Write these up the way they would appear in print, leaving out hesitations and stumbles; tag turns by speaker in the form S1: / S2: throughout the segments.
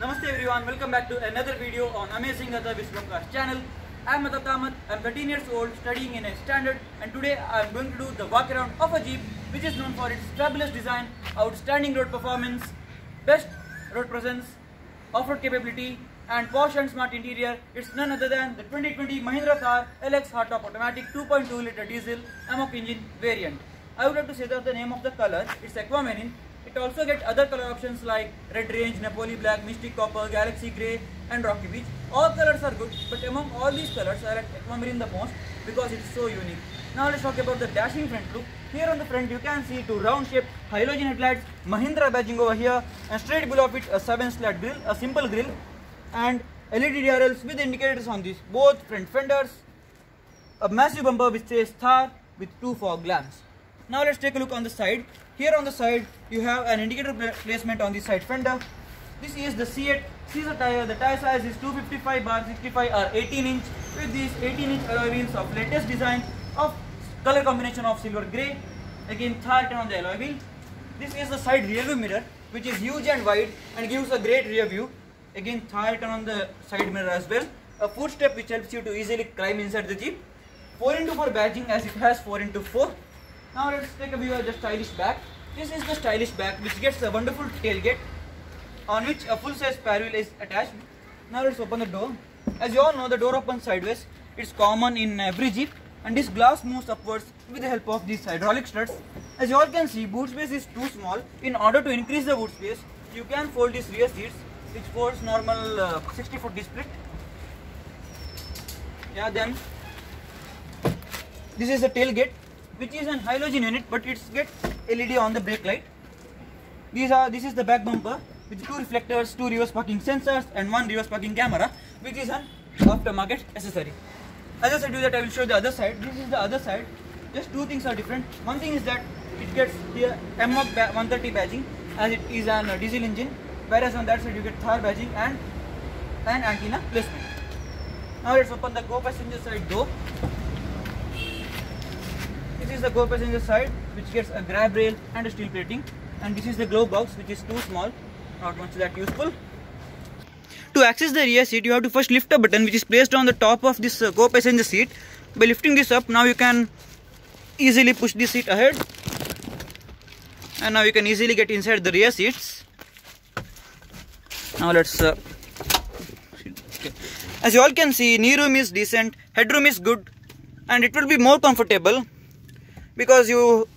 S1: Namaste everyone, welcome back to another video on Amazing Atha Vishwamka's channel. I am Atha Kamath, I am 13 years old, studying in a standard, and today I am going to do the walk around of a Jeep which is known for its fabulous design, outstanding road performance, best road presence, off-road capability and posh and smart interior. It's none other than the 2020 Mahindra Thar LX Hardtop Automatic 2.2 litre diesel AMOC engine variant. I would like to say that the name of the color, it's Aquamarine. It also gets other color options like Red Range, Napoli Black, Mystic Copper, Galaxy Grey and Rocky Beach. All colors are good, but among all these colors I like Aquamarine the most because it's so unique. Now let's talk about the dashing front look. Here on the front you can see two round shaped halogen headlights, Mahindra badging over here, and straight below it a 7-slat grille, a simple grille, and LED DRLs with indicators on these both front fenders, a massive bumper which says Thar with two fog lamps. Now let's take a look on the side. Here on the side you have an indicator placement on the side fender. This is the C8 Caesar tire. The tire size is 255/65 or 18 inch with these 18 inch alloy wheels of latest design of color combination of silver grey. Again Thar written on the alloy wheel. This is the side rear view mirror which is huge and wide and gives a great rear view. Again Thar written on the side mirror as well. A footstep which helps you to easily climb inside the Jeep. 4x4 badging as it has 4x4. Now let's take a view of the stylish back. This is the stylish back which gets a wonderful tailgate on which a full size spare wheel is attached. Now let's open the door. As you all know, the door opens sideways. It's common in every Jeep, and this glass moves upwards with the help of these hydraulic struts. As you all can see, boot space is too small. In order to increase the boot space, you can fold these rear seats which folds normal 60-40 split. Yeah, then this is the tailgate, which is an halogen unit, but it gets LED on the brake light. This is the back bumper with two reflectors, two reverse parking sensors and one reverse parking camera, which is an aftermarket accessory. As I said you that I will show the other side. This is the other side. Just two things are different. One thing is that it gets the AMOC 130 badging as it is an diesel engine, whereas on that side you get Thar badging and an antenna placement. Now let's open the co-passenger side door. This is the co-passenger side which gets a grab rail and a steel plating, and this is the glove box which is too small, not much that useful. To access the rear seat you have to first lift a button which is placed on the top of this co-passenger seat. By lifting this up, now you can easily push the seat ahead, and now you can easily get inside the rear seats. Now let's as you all can see, knee room is decent, headroom is good, and it will be more comfortable because you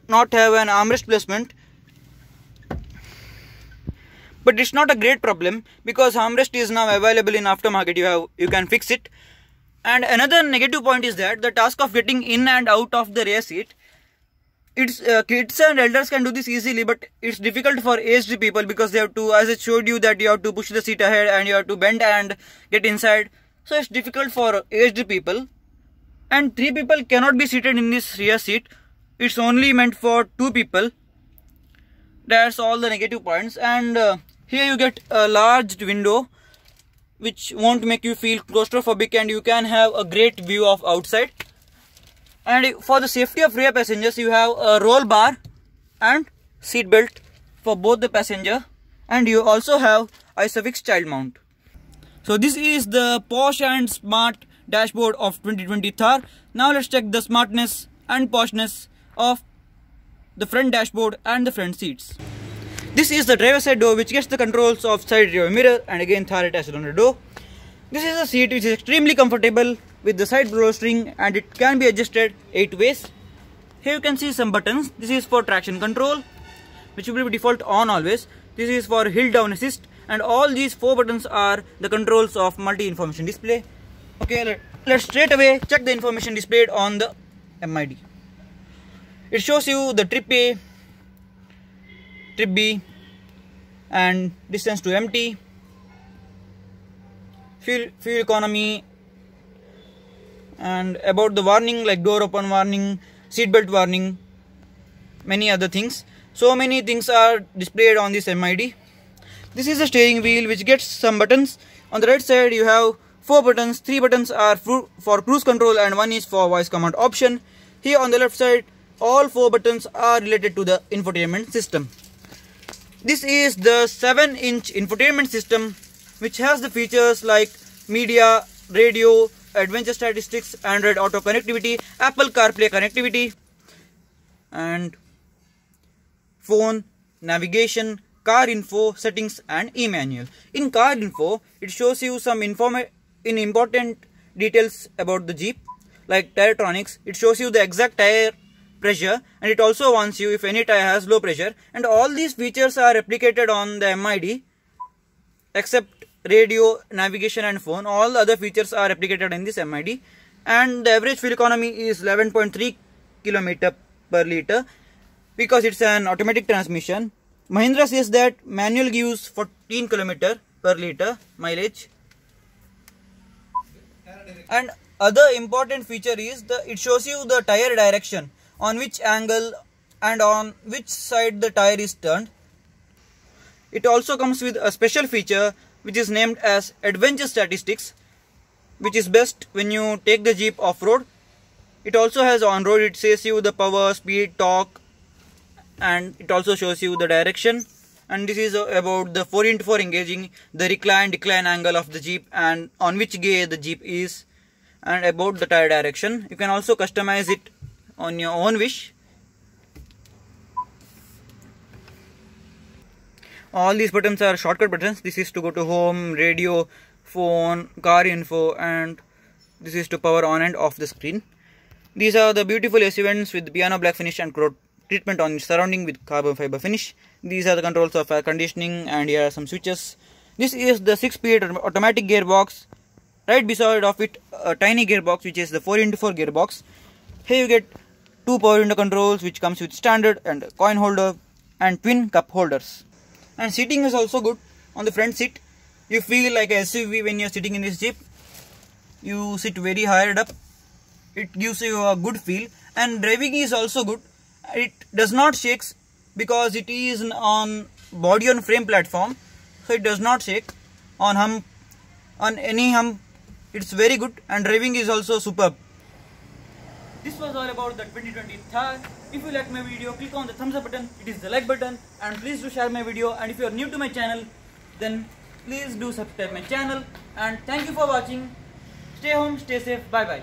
S1: not have an armrest placement, but it's not a great problem because armrest is now available in aftermarket. You can fix it. And another negative point is that the task of getting in and out of the rear seat, kids and elders can do this easily, but it's difficult for aged people because they have to, as I showed you, that you have to push the seat ahead and you have to bend and get inside. So it's difficult for aged people. And 3 people cannot be seated in this rear seat. It's only meant for 2 people. That's all the negative points. And here you get a large window which won't make you feel claustrophobic, and you can have a great view of outside. And for the safety of rear passengers, you have a roll bar and seat belt for both the passenger, and you also have ISOFIX child mount. So this is the posh and smart dashboard of 2020 Thar. Now let's check the smartness and poshness of the front dashboard and the front seats. This is the driver side door which gets the controls of side rear mirror, and again Thar attached on the door. This is a seat which is extremely comfortable with the side bolstering, and it can be adjusted 8 ways. Here you can see some buttons. This is for traction control, which will be default on always. This is for hill down assist, and all these 4 buttons are the controls of multi-information display. Okay, let's straight away check the information displayed on the MID. It shows you the trip A, trip B, and distance to empty, fuel economy, and about the warning like door open warning, seatbelt warning, many other things. So many things are displayed on this MID. This is the steering wheel which gets some buttons. On the right side you have 4 buttons. 3 buttons are for cruise control and 1 is for voice command option. Here on the left side all 4 buttons are related to the infotainment system. This is the 7-inch infotainment system which has the features like media, radio, adventure statistics, Android Auto connectivity, Apple CarPlay connectivity, and phone, navigation, car info, settings and e-manual. In car info, it shows you some important details about the Jeep like Tiretronics. It shows you the exact tire pressure, and it also warns you if any tire has low pressure, and all these features are replicated on the MID except radio, navigation and phone. All the other features are replicated in this MID, and the average fuel economy is 11.3 km per liter because it's an automatic transmission. Mahindra says that manual gives 14 km per liter mileage. And other important feature is it shows you the tire direction, on which angle and on which side the tire is turned. It also comes with a special feature which is named as Adventure Statistics, which is best when you take the Jeep off-road. It also has on-road. It says you the power, speed, torque, and it also shows you the direction. And this is about the 4x4 engaging the recline-decline angle of the Jeep and on which gear the Jeep is, and about the tire direction. You can also customize it on your own wish. All these buttons are shortcut buttons. This is to go to home, radio, phone, car info, and this is to power on and off the screen. These are the beautiful SUVs with piano black finish and coat treatment on its surrounding with carbon fiber finish. These are the controls of air conditioning, and here are some switches. This is the 6-speed automatic gearbox. Right beside of it, a tiny gearbox which is the 4x4 gearbox. Here you get 2 power window controls which comes with standard and coin holder and twin cup holders. And seating is also good. On the front seat, you feel like a SUV when you are sitting in this Jeep. You sit very high up. It gives you a good feel, and driving is also good. It does not shake because it is on body on frame platform, so it does not shake. On any hump, it's very good, and driving is also superb. This was all about the 2020 Thar. If you like my video, click on the thumbs up button. It is the like button, and please do share my video. And if you are new to my channel, then please do subscribe my channel. And thank you for watching. Stay home, stay safe. Bye bye.